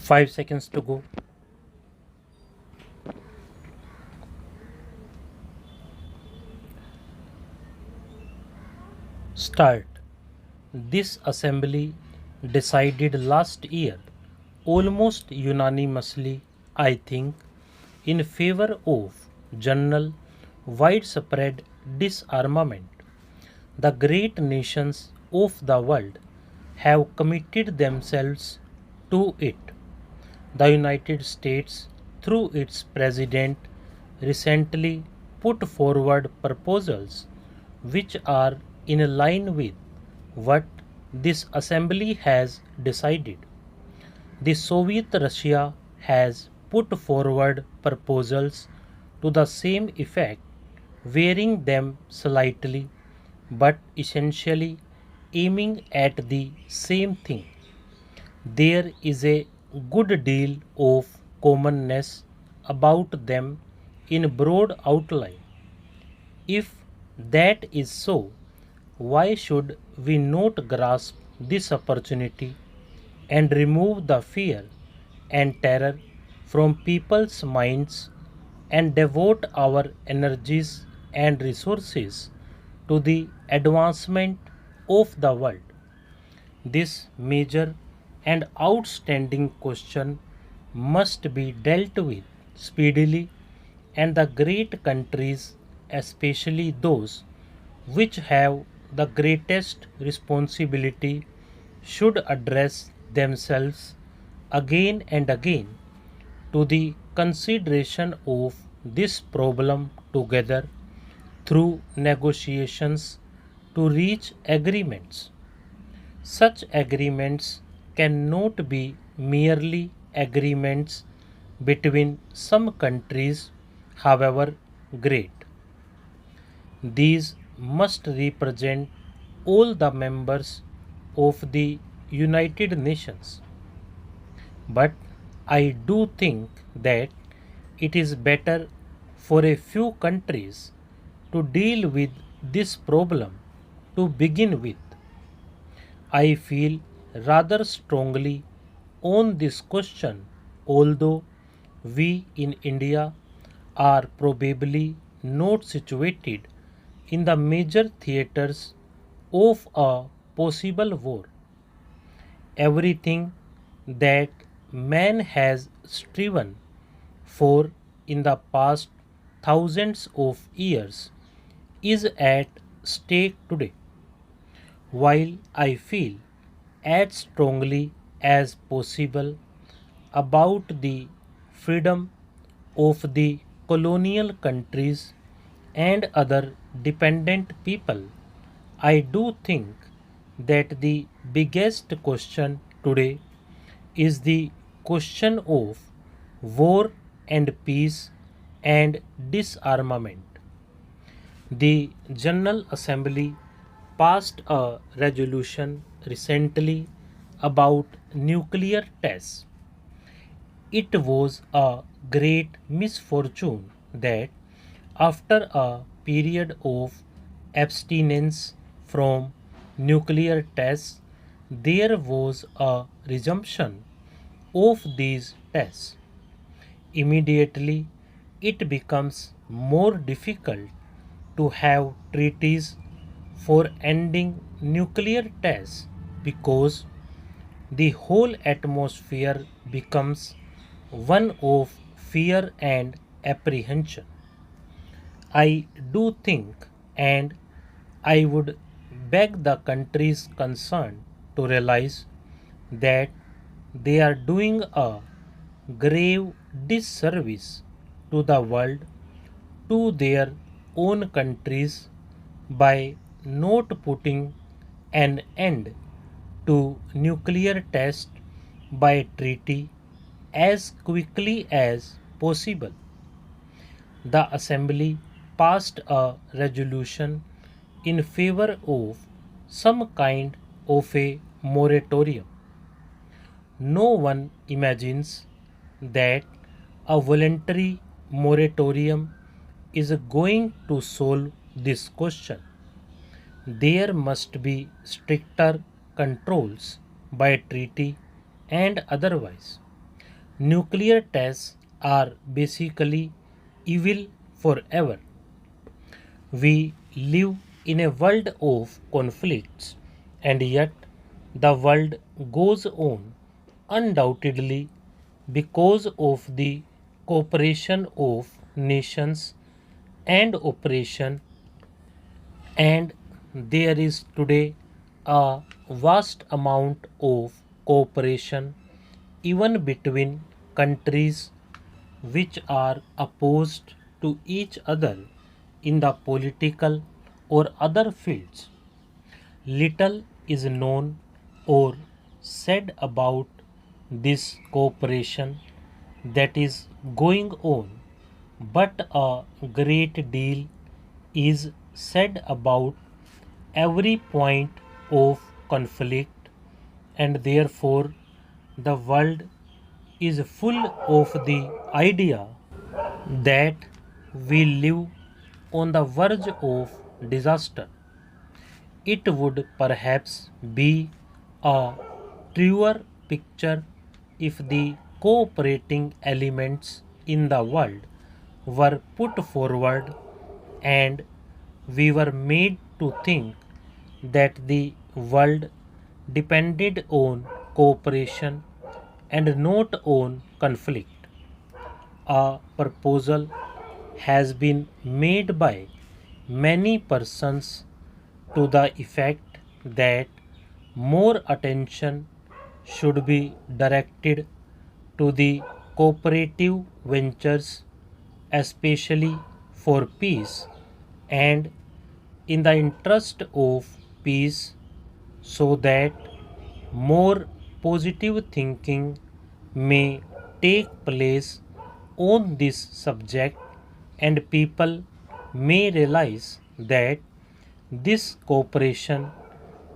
5 seconds to go. Start. This assembly decided last year, almost unanimously, I think, in favor of general widespread disarmament. The great nations of the world have committed themselves to it. The United States, through its president, recently put forward proposals which are in line with what this assembly has decided. The Soviet Russia has put forward proposals to the same effect, varying them slightly but essentially aiming at the same thing. There is a good deal of commonness about them in broad outline. If that is so, why should we not grasp this opportunity and remove the fear and terror from people's minds and devote our energies and resources to the advancement of the world? This major and outstanding question must be dealt with speedily, and the great countries, especially those which have the greatest responsibility, should address themselves again and again to the consideration of this problem together through negotiations to reach agreements. Such agreements cannot be merely agreements between some countries, however great. These must represent all the members of the United Nations. But I do think that it is better for a few countries to deal with this problem to begin with. I feel rather strongly on this question, although we in India are probably not situated in the major theatres of a possible war. Everything that man has striven for in the past thousands of years is at stake today. While I feel as strongly as possible about the freedom of the colonial countries and other dependent people, I do think that the biggest question today is the question of war and peace and disarmament. The General Assembly passed a resolution recently about nuclear tests. It was a great misfortune that after a period of abstinence from nuclear tests, there was a resumption of these tests. Immediately, it becomes more difficult to have treaties for ending nuclear tests because the whole atmosphere becomes one of fear and apprehension. I do think, and I would beg the countries concerned to realize that they are doing a grave disservice to the world, to their own countries, by not putting an end to nuclear tests by treaty as quickly as possible. The Assembly passed a resolution in favor of some kind of a moratorium. No one imagines that a voluntary moratorium is going to solve this question. There must be stricter controls by treaty and otherwise. Nuclear tests are basically evil forever. We live in a world of conflicts, and yet the world goes on undoubtedly because of the cooperation of nations and operation, and there is today a vast amount of cooperation even between countries which are opposed to each other in the political or other fields. Little is known or said about this cooperation that is going on, but a great deal is said about every point of conflict, and therefore the world is full of the idea that we live on the verge of disaster. It would perhaps be a truer picture if the cooperating elements in the world were put forward and we were made to think that the world depended on cooperation and not on conflict. A proposal has been made by many persons to the effect that more attention should be directed to the cooperative ventures, especially for peace and in the interest of peace, so that more positive thinking may take place on this subject and people may realize that this cooperation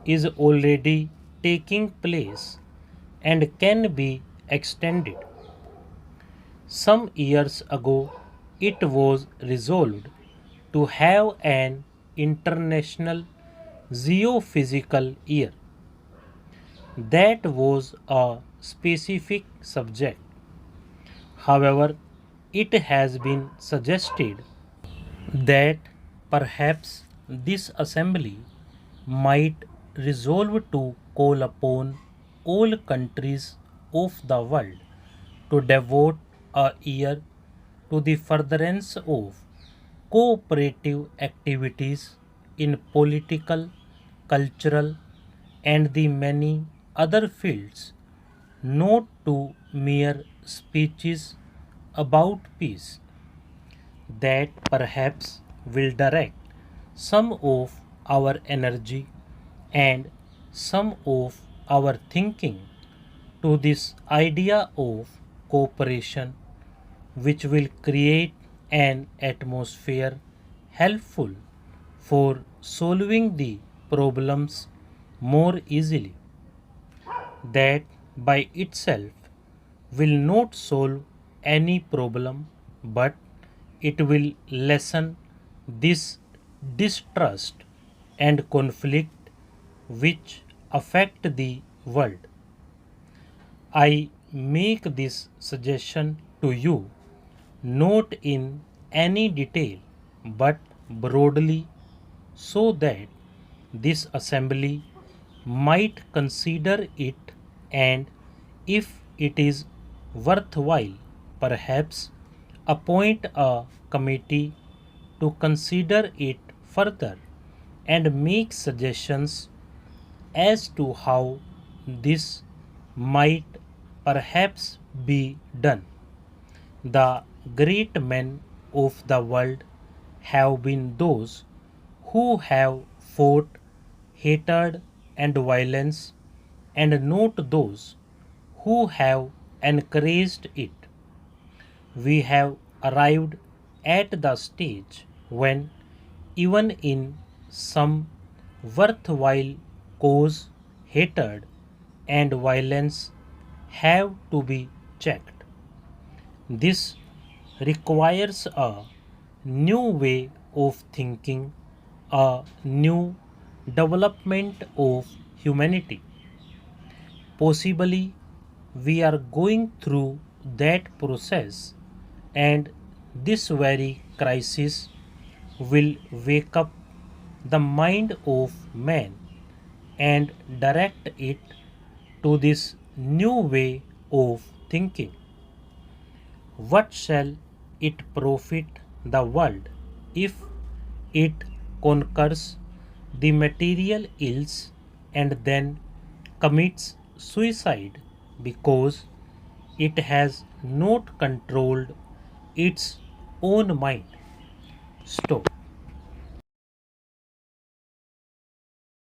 is already taking place and can be extended. Some years ago, it was resolved to have an international geophysical year. That was a specific subject. However, it has been suggested that perhaps this assembly might resolve to call upon all countries of the world to devote a year to the furtherance of cooperative activities in political, cultural, and the many other fields, not to mere speeches about peace, that perhaps will direct some of our energy and some of our thinking to this idea of cooperation, which will create an atmosphere helpful for solving the problems more easily. That by itself will not solve any problem, but it will lessen this distrust and conflict which affect the world. I make this suggestion to you not in any detail but broadly, so that this assembly might consider it, and if it is worthwhile, perhaps appoint a committee to consider it further and make suggestions as to how this might perhaps be done. The great men of the world have been those who have fought hatred and violence, and not those who have encouraged it. We have arrived at the stage when, even in some worthwhile cause, hatred and violence have to be checked. This requires a new way of thinking, a new development of humanity. Possibly, we are going through that process, and this very crisis will wake up the mind of man and direct it to this new way of thinking. What shall it profit the world if it conquers the material ills and then commits suicide because it has not controlled its own mind? Stop.